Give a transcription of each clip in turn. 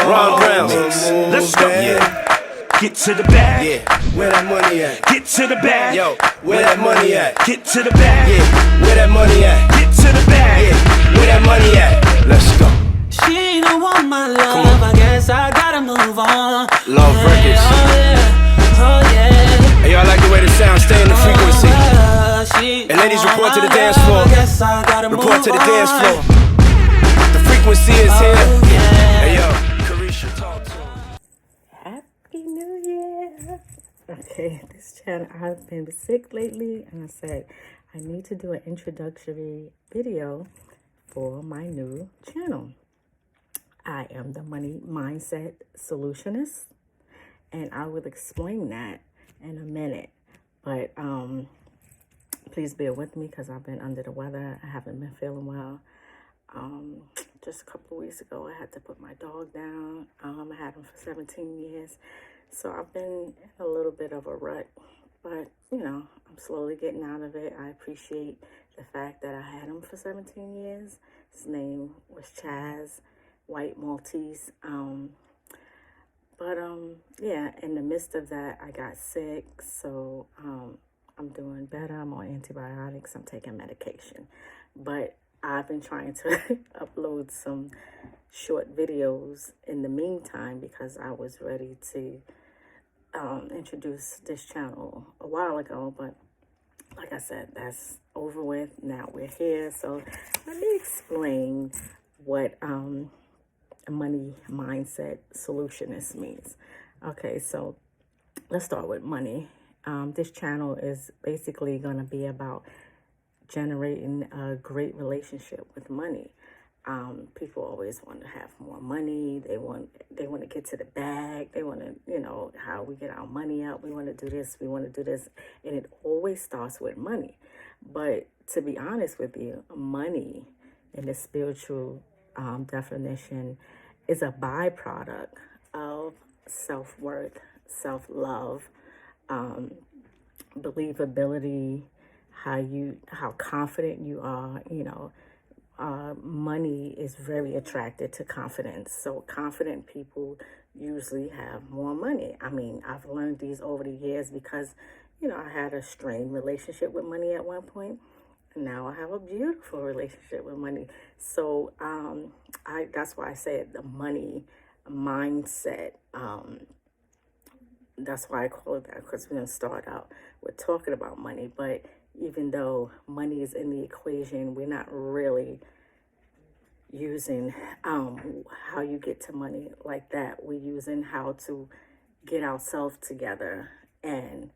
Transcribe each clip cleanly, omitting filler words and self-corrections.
Ron Brown. Let's go. Get to the bag. Yeah, where that money at? Get to the bag. Yo, where that money at? Get to the bag. Yeah, where that money at? Get to the bag. Yeah, where that money at? Let's go. She don't want my love, I guess I gotta move on. Love Records. Oh yeah, oh yeah. Hey, y'all like the way the sound stay in the frequency. And ladies, report to the dance floor. Report to the dance floor. The frequency is here. Hey yo, Carisha, talk to him. Happy New Year! Okay, this channel, I've been sick lately, and I said I need to do an introductory video for my new channel. I am the Money Mindset Solutionist, and I will explain that in a minute. But please bear with me because I've been under the weather. I haven't been feeling well. Just a couple of weeks ago, I had to put my dog down. I had him for 17 years. So I've been in a little bit of a rut. But, you know, I'm slowly getting out of it. I appreciate the fact that I had him for 17 years. His name was Chaz, White Maltese. Yeah, in the midst of that, I got sick. So I'm doing better. I'm on antibiotics. I'm taking medication. But I've been trying to upload some short videos in the meantime because I was ready to introduce this channel a while ago. But like I said, that's over with. Now we're here. So let me explain what a money mindset solutionist means. Okay, so let's start with money. This channel is basically going to be about generating a great relationship with money. People always want to have more money. They want to get to the bag. They want to, you know, how we get our money up. We want to do this. We want to do this. And it always starts with money. But to be honest with you, money in the spiritual definition is a byproduct of self-worth, self-love, believability, how confident you are. You know, money is very attracted to confidence. So confident people usually have more money. I mean, I've learned these over the years because, you know, I had a strained relationship with money at one point. And now I have a beautiful relationship with money. So that's why I said the money mindset. That's why I call it that, because we're going to start out with talking about money. But even though money is in the equation, we're not really using how you get to money like that. We're using how to get ourselves together and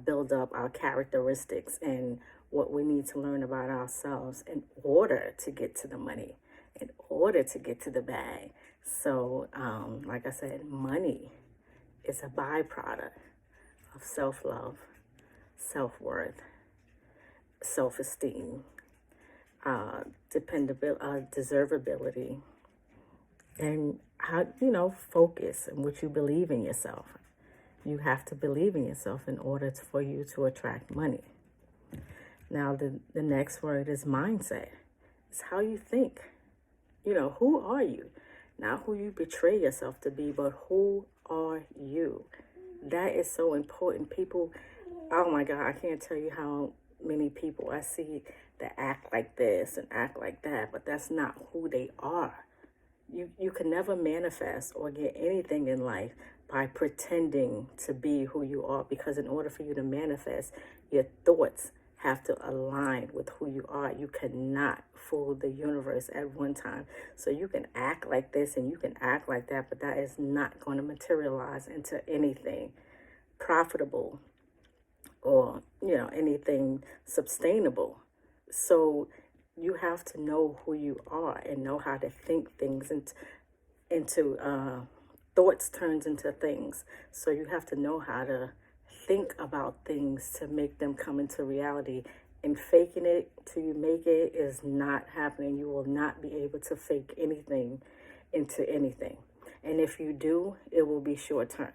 build up our characteristics and what we need to learn about ourselves in order to get to the money, in order to get to the bag. So, like I said, money is a byproduct of self-love, self-worth, self-esteem, deservability, and how, focus and what you believe in yourself. You have to believe in yourself in order for you to attract money. Now, the next word is mindset. It's how you think. You know, who are you? Not who you betray yourself to be, but who are you? That is so important. People, oh my God, I can't tell you how many people I see that act like this and act like that, but that's not who they are. You can never manifest or get anything in life by pretending to be who you are, because in order for you to manifest, your thoughts have to align with who you are. You cannot fool the universe at one time. So you can act like this and you can act like that, but that is not going to materialize into anything profitable or, anything sustainable. So you have to know who you are and know how to think things into thoughts turns into things. So you have to know how to think about things to make them come into reality. And faking it till you make it is not happening. You will not be able to fake anything into anything. And if you do, it will be short term.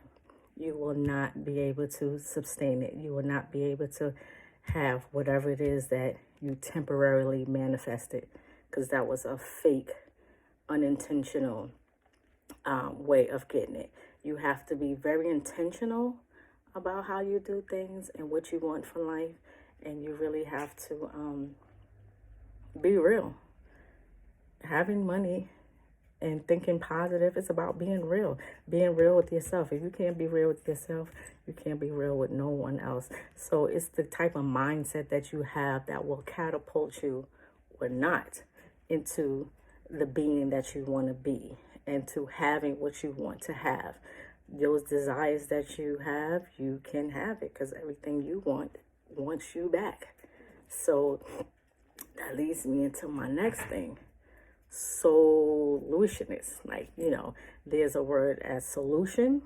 You will not be able to sustain it. You will not be able to have whatever it is that you temporarily manifested, because that was a fake, unintentional way of getting it. You have to be very intentional about how you do things and what you want from life. And you really have to be real. Having money and thinking positive is about being real with yourself. If you can't be real with yourself, you can't be real with no one else. So it's the type of mindset that you have that will catapult you or not into the being that you want to be and to having what you want to have. Those desires that you have, you can have it, because everything you want wants you back. So that leads me into my next thing. Solutionist. Like, there's a word as solution,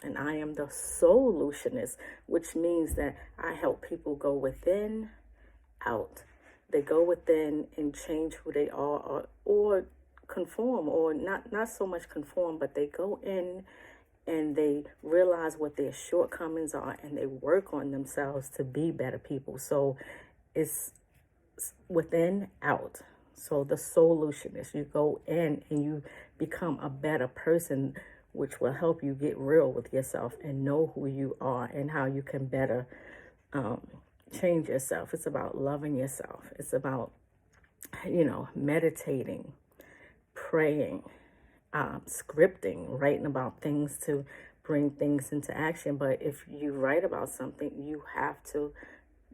and I am the solutionist, which means that I help people go within, out. They go within and change who they are, or conform, or not so much conform, but they go in and they realize what their shortcomings are and they work on themselves to be better people. So it's within, out. So the solutionist, you go in and you become a better person, which will help you get real with yourself and know who you are and how you can better change yourself. It's about loving yourself. It's about, meditating, praying, scripting, writing about things to bring things into action. But if you write about something, you have to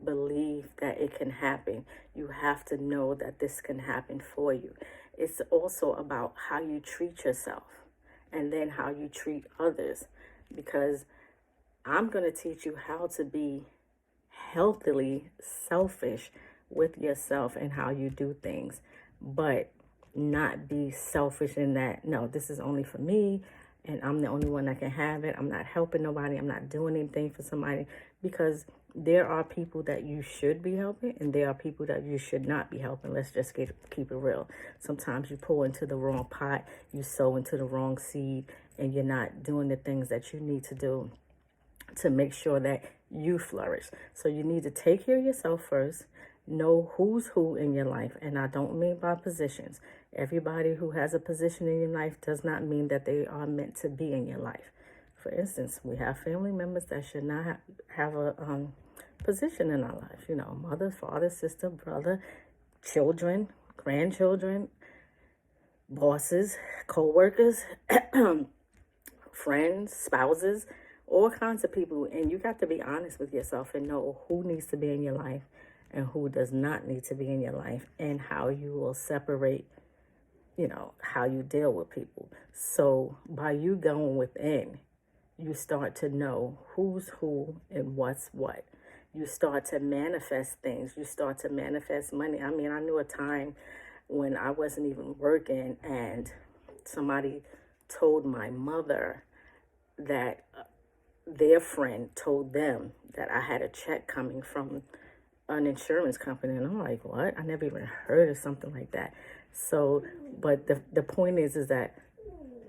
believe that it can happen. You have to know that this can happen for you. It's also about how you treat yourself and then how you treat others, because I'm going to teach you how to be healthily selfish with yourself and how you do things, but not be selfish in that, no, this is only for me and I'm the only one that can have it. I'm not helping nobody. I'm not doing anything for somebody, because there are people that you should be helping and there are people that you should not be helping. Let's just keep it real. Sometimes you pull into the wrong pot, you sow into the wrong seed, and you're not doing the things that you need to do to make sure that you flourish. So you need to take care of yourself first. Know who's who in your life. And I don't mean by positions. Everybody who has a position in your life does not mean that they are meant to be in your life. For instance, we have family members that should not have a position in our life. Mother, father, sister, brother, children, grandchildren, bosses, co-workers, friends, spouses, all kinds of people. And you got to be honest with yourself and know who needs to be in your life and who does not need to be in your life, and how you will separate, how you deal with people. So by you going within, you start to know who's who and what's what. You start to manifest things. You start to manifest money. I mean, I knew a time when I wasn't even working and somebody told my mother that their friend told them that I had a check coming from an insurance company. And I'm like, what? I never even heard of something like that. So, but the point is that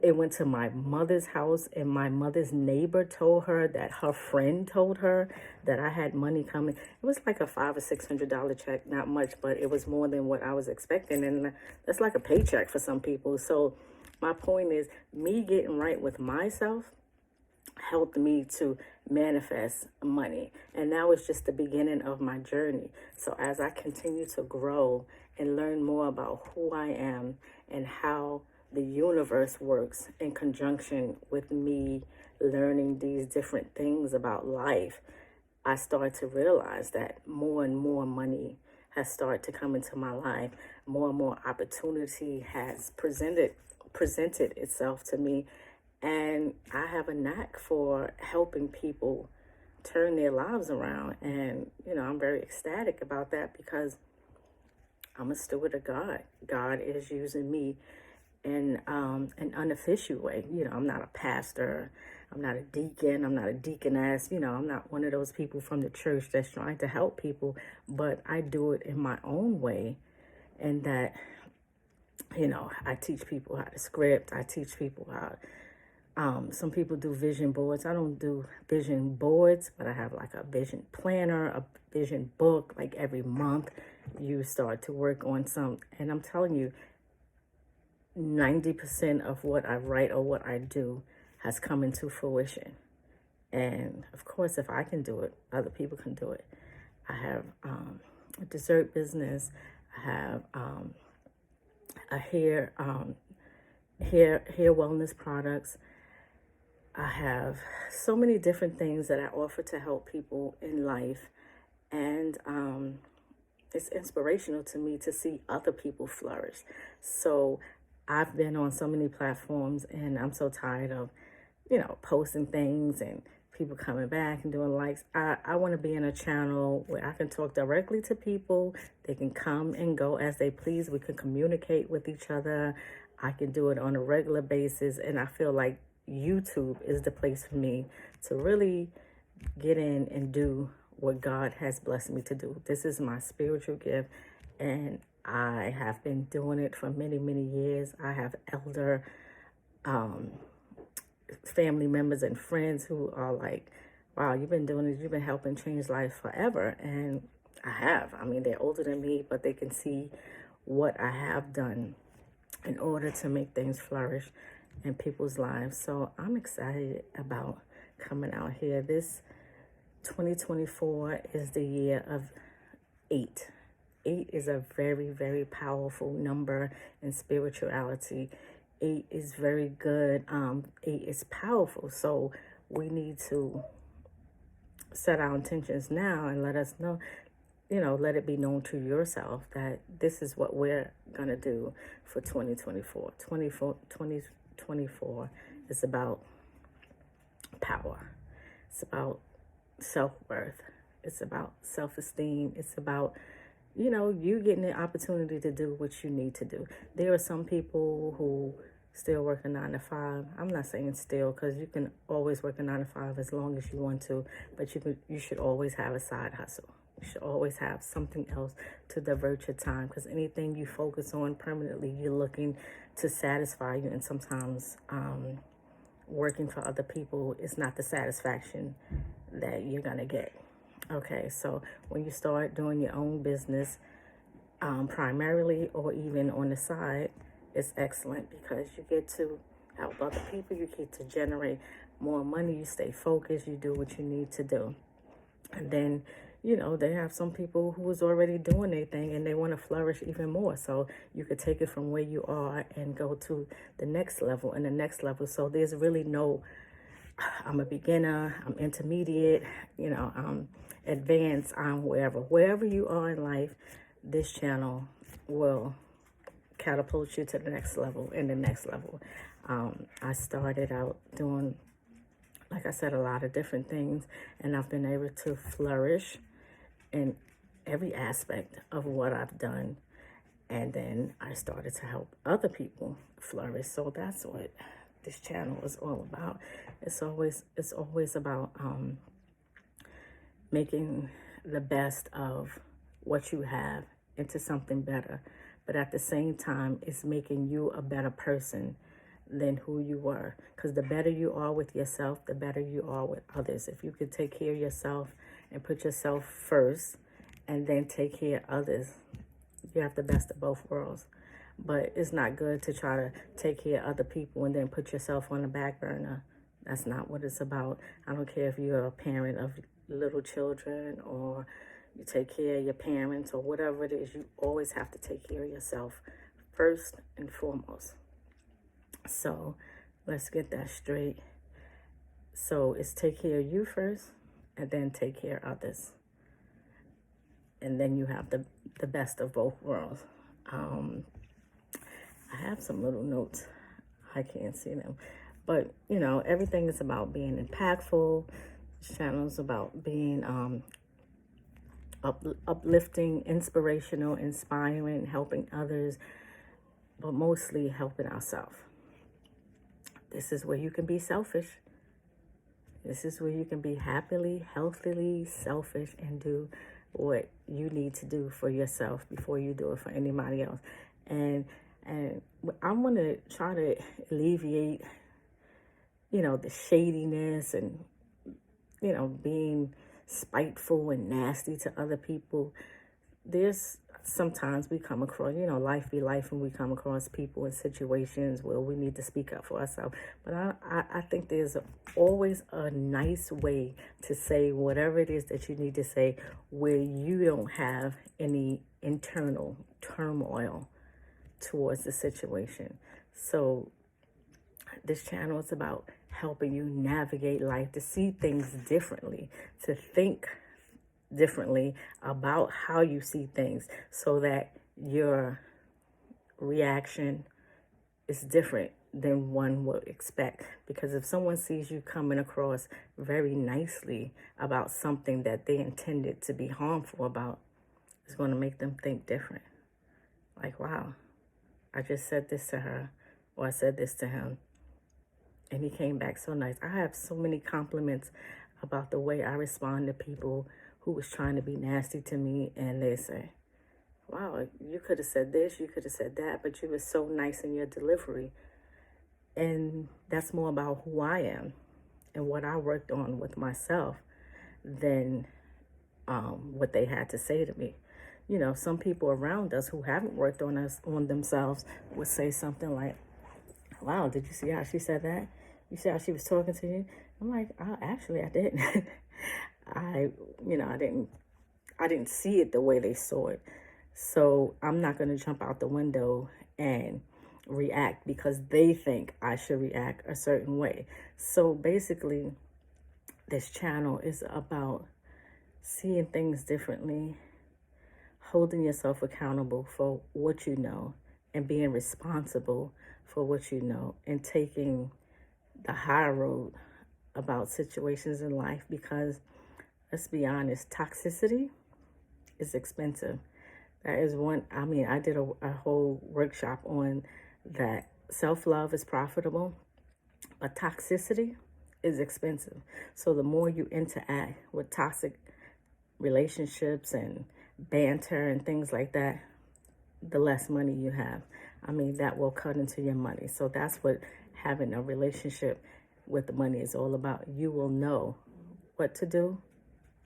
it went to my mother's house, and my mother's neighbor told her that her friend told her that I had money coming. It was like a $500 or $600 check, not much, but it was more than what I was expecting. And that's like a paycheck for some people. So my point is, me getting right with myself helped me to manifest money. And now it's just the beginning of my journey. So as I continue to grow and learn more about who I am and how the universe works in conjunction with me learning these different things about life, I start to realize that more and more money has started to come into my life. More and more opportunity has presented itself to me. And I have a knack for helping people turn their lives around. And, I'm very ecstatic about that, because I'm a steward of God. God is using me in an unofficial way. I'm not a pastor. I'm not a deacon. I'm not a deaconess. I'm not one of those people from the church that's trying to help people. But I do it in my own way. And that, I teach people how to script. I teach people how... some people do vision boards. I don't do vision boards, but I have like a vision planner, a vision book. Like every month you start to work on some. And I'm telling you, 90% of what I write or what I do has come into fruition. And of course, if I can do it, other people can do it. I have a dessert business. I have a hair wellness products. I have so many different things that I offer to help people in life. And it's inspirational to me to see other people flourish. So I've been on so many platforms, and I'm so tired of, posting things and people coming back and doing likes. I want to be in a channel where I can talk directly to people. They can come and go as they please. We can communicate with each other. I can do it on a regular basis. And I feel like YouTube is the place for me to really get in and do what God has blessed me to do. This is my spiritual gift, and I have been doing it for many, many years. I have elder family members and friends who are like, wow, you've been doing this, you've been helping change lives forever. And I have. I mean, they're older than me, but they can see what I have done in order to make things flourish in people's lives. So I'm excited about coming out here. This 2024 is the year of 8. 8 is a very, very powerful number in spirituality. 8 is very good. 8 is powerful. So we need to set our intentions now and let us know, let it be known to yourself that this is what we're going to do for 2024. 2024 is about power. It's about self-worth. It's about self-esteem. It's about, you getting the opportunity to do what you need to do. There are some people who still work a 9 to 5. I'm not saying still, because you can always work a 9 to 5 as long as you want to, but you should always have a side hustle. You should always have something else to divert your time, because anything you focus on permanently, you're looking to satisfy you. And sometimes working for other people is not the satisfaction that you're going to get. Okay, so when you start doing your own business, primarily or even on the side, it's excellent because you get to help other people. You get to generate more money. You stay focused. You do what you need to do. And then, they have some people who is already doing their thing and they want to flourish even more. So you could take it from where you are and go to the next level and the next level. So there's really no, I'm a beginner, I'm intermediate, I'm advanced, I'm wherever you are in life. This channel will catapult you to the next level and the next level. I started out doing, like I said, a lot of different things, and I've been able to flourish in every aspect of what I've done. And then I started to help other people flourish. So that's what this channel is all about. It's always about making the best of what you have into something better. But at the same time, it's making you a better person than who you were. Because the better you are with yourself, the better you are with others. If you could take care of yourself and put yourself first and then take care of others, you have the best of both worlds. But it's not good to try to take care of other people and then put yourself on the back burner. That's not what it's about. I don't care if you're a parent of little children or you take care of your parents or whatever it is. You always have to take care of yourself first and foremost. So let's get that straight. So it's take care of you first and then take care of others. And then you have the best of both worlds. I have some little notes. I can't see them. But, everything is about being impactful. This channel is about being uplifting, inspirational, inspiring, helping others, but mostly helping ourselves. This is where you can be selfish. This is where you can be happily, healthily selfish and do what you need to do for yourself before you do it for anybody else. And I'm going to try to alleviate, the shadiness and, being spiteful and nasty to other people. There's sometimes we come across, life be life, and we come across people in situations where we need to speak up for ourselves. But I think there's always a nice way to say whatever it is that you need to say where you don't have any internal turmoil towards the situation. So this channel is about helping you navigate life, to see things differently, to think differently about how you see things, so that your reaction is different than one would expect. Because if someone sees you coming across very nicely about something that they intended to be harmful about, it's going to make them think different. Like, wow, I just said this to her, or I said this to him, and he came back so nice. I have so many compliments about the way I respond to people who was trying to be nasty to me, and they say, wow, you could have said this, you could have said that, but you were so nice in your delivery. And that's more about who I am and what I worked on with myself than what they had to say to me. Some people around us who haven't worked on themselves would say something like, wow, did you see how she said that? You see how she was talking to you? I'm like, oh, actually, I didn't. I didn't see it the way they saw it. So I'm not going to jump out the window and react because they think I should react a certain way. So basically, this channel is about seeing things differently, holding yourself accountable for what you know, and being responsible for what you know, and taking the high road about situations in life. Because let's be honest, toxicity is expensive. That is one, I did a whole workshop on that. Self-love is profitable, but toxicity is expensive. So the more you interact with toxic relationships and banter and things like that, the less money you have. That will cut into your money. So that's what having a relationship with the money is all about. You will know what to do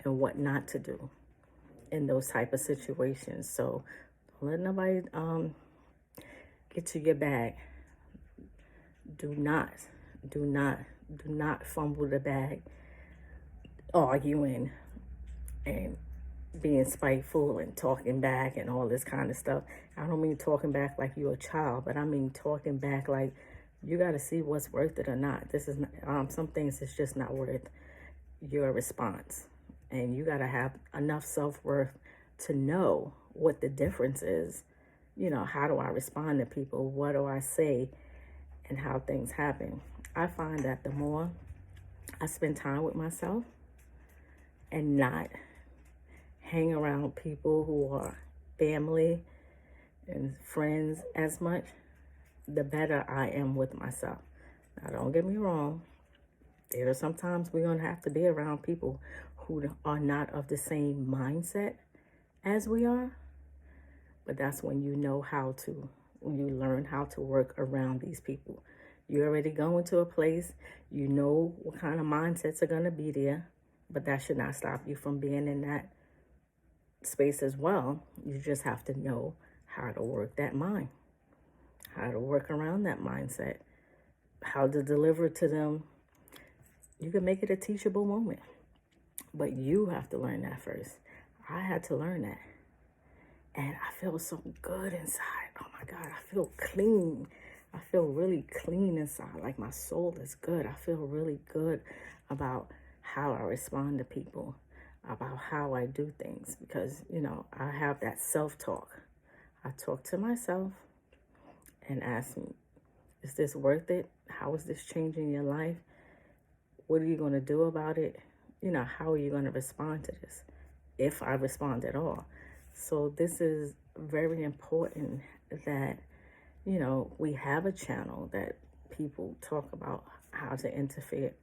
and what not to do in those type of situations. So don't let nobody get to your bag. Do not fumble the bag, arguing and being spiteful and talking back and all this kind of stuff. I don't mean talking back like you're a child, but I mean talking back like you got to see what's worth it or not. This is not, some things is just not worth your response. And you got to have enough self-worth to know what the difference is. How do I respond to people? What do I say? And how things happen. I find that the more I spend time with myself and not hang around people who are family and friends as much, the better I am with myself. Now, don't get me wrong. There are sometimes we're going to have to be around people who are not of the same mindset as we are. But that's when you learn how to work around these people. You already go into a place, you know what kind of mindsets are going to be there, but that should not stop you from being in that space as well. You just have to know how to work that mind, how to work around that mindset, how to deliver to them. You can make it a teachable moment, but you have to learn that first. I had to learn that. And I feel so good inside. Oh my God, I feel clean. I feel really clean inside. Like my soul is good. I feel really good about how I respond to people, about how I do things. Because, I have that self-talk. I talk to myself and ask me, is this worth it? How is this changing your life? What are you going to do about it? How are you going to respond to this? If I respond at all. So this is very important that, we have a channel that people talk about how to interact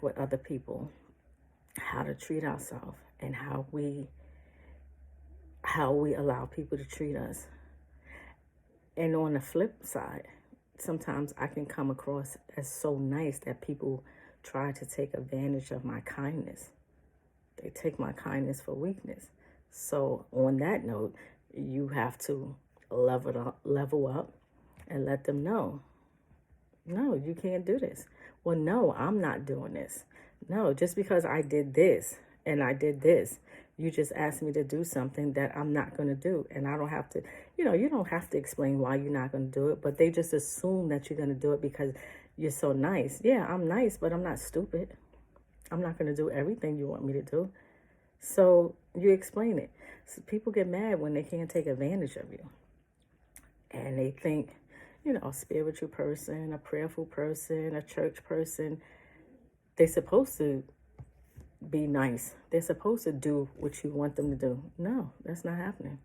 with other people, how to treat ourselves, and how we allow people to treat us. And on the flip side, sometimes I can come across as so nice that people try to take advantage of my kindness. They take my kindness for weakness. So on that note, you have to level up and let them know, no, you can't do this. Well, no, I'm not doing this. No, just because I did this and I did this, you just asked me to do something that I'm not going to do. And I don't have to, you don't have to explain why you're not going to do it, but they just assume that you're going to do it because you're so nice. Yeah, I'm nice, but I'm not stupid. I'm not going to do everything you want me to do. So you explain it. So people get mad when they can't take advantage of you. And they think, a spiritual person, a prayerful person, a church person, they're supposed to be nice. They're supposed to do what you want them to do. No, that's not happening.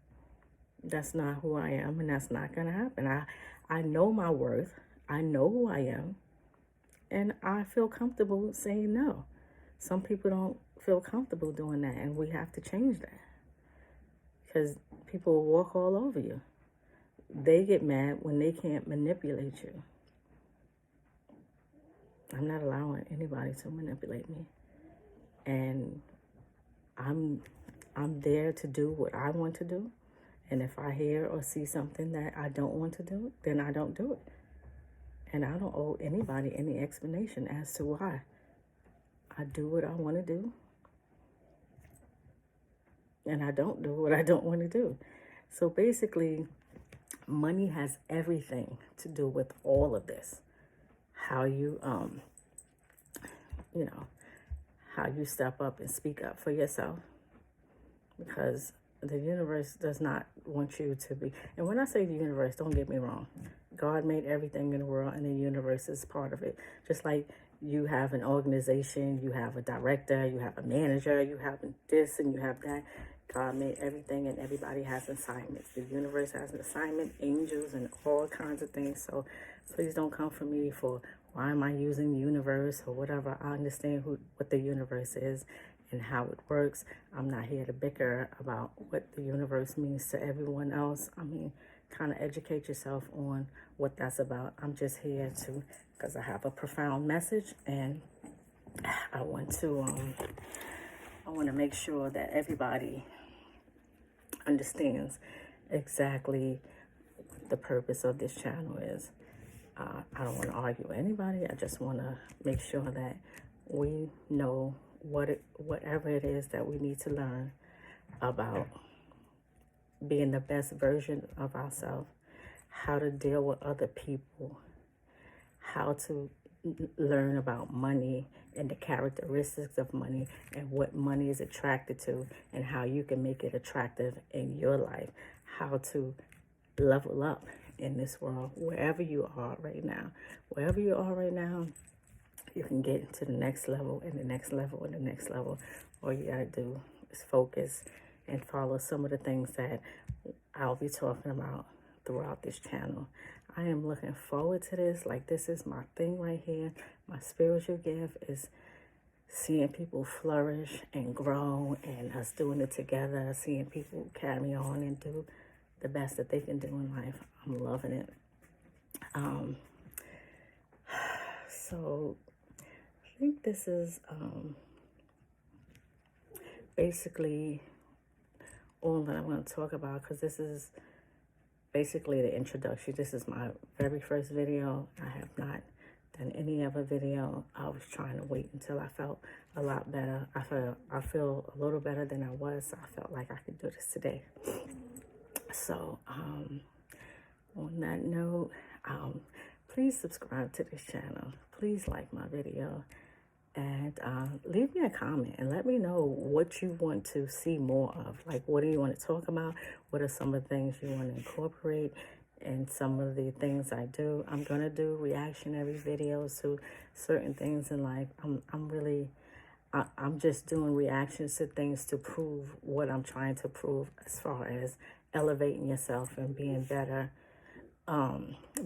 That's not who I am, and that's not going to happen. I know my worth. I know who I am, and I feel comfortable saying no. Some people don't feel comfortable doing that, and we have to change that because people will walk all over you. They get mad when they can't manipulate you. I'm not allowing anybody to manipulate me. And I'm there to do what I want to do. And if I hear or see something that I don't want to do, then I don't do it. And I don't owe anybody any explanation as to why. I do what I want to do. And I don't do what I don't want to do. So basically, money has everything to do with all of this. How you, how you step up and speak up for yourself. Because the universe does not want you to be, and when I say the universe, don't get me wrong. God made everything in the world and the universe is part of it. Just like you have an organization, you have a director, you have a manager, you have this and you have that. God made everything and everybody has assignments. The universe has an assignment, angels and all kinds of things. So please don't come for me for why am I using universe or whatever. I understand what the universe is and how it works. I'm not here to bicker about what the universe means to everyone else. I mean, kind of educate yourself on what that's about. I'm just here because I have a profound message and I want to make sure that everybody understands exactly what the purpose of this channel is. I don't want to argue with anybody. I just want to make sure that we know whatever it is that we need to learn about being the best version of ourselves, how to deal with other people, how to learn about money and the characteristics of money and what money is attracted to and how you can make it attractive in your life, how to level up in this world, wherever you are right now. Wherever you are right now, you can get to the next level and the next level and the next level. All you gotta do is focus and follow some of the things that I'll be talking about throughout this channel. I am looking forward to this. Like, this is my thing right here. My spiritual gift is seeing people flourish and grow and us doing it together, seeing people carry on and do the best that they can do in life. I'm loving it. So I think this is basically all that I'm going to talk about, because this is basically the introduction. This is my very first video. I have not done any other video. I was trying to wait until I felt a lot better. I feel a little better than I was. So I felt like I could do this today. So on that note, please subscribe to this channel. Please like my video. And leave me a comment and let me know what you want to see more of. Like, what do you want to talk about? What are some of the things you want to incorporate in some of the things I do? I'm going to do reactionary videos to certain things in life. I'm just doing reactions to things to prove what I'm trying to prove as far as elevating yourself and being better.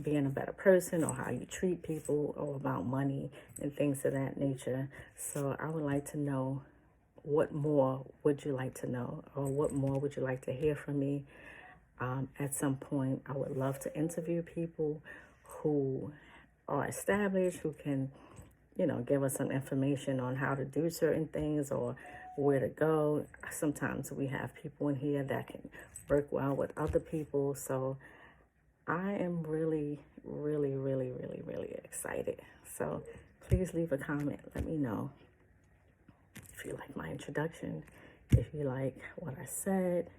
Being a better person, or how you treat people, or about money and things of that nature. So I would like to know, what more would you like to know, or what more would you like to hear from me? At some point, I would love to interview people who are established, who can, give us some information on how to do certain things, or where to go. Sometimes we have people in here that can work well with other people. So I am really, really, really, really, really excited. So please leave a comment. Let me know if you like my introduction, if you like what I said,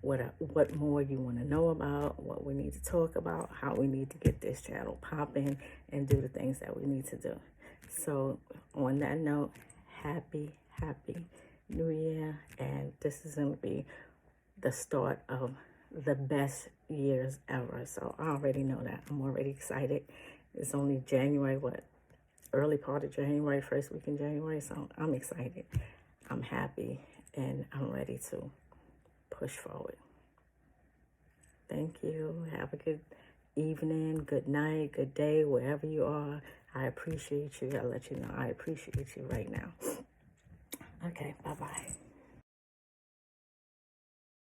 what more you want to know about, what we need to talk about, how we need to get this channel popping and do the things that we need to do. So on that note, happy New Year. And this is going to be the start of the best years ever. So I already know that. I'm already excited. It's only January, early part of January, first week in January. So I'm excited. I'm happy and I'm ready to push forward. Thank you. Have a good evening, good night, good day, wherever you are. I appreciate you. I'll let you know I appreciate you right now. Okay, bye-bye.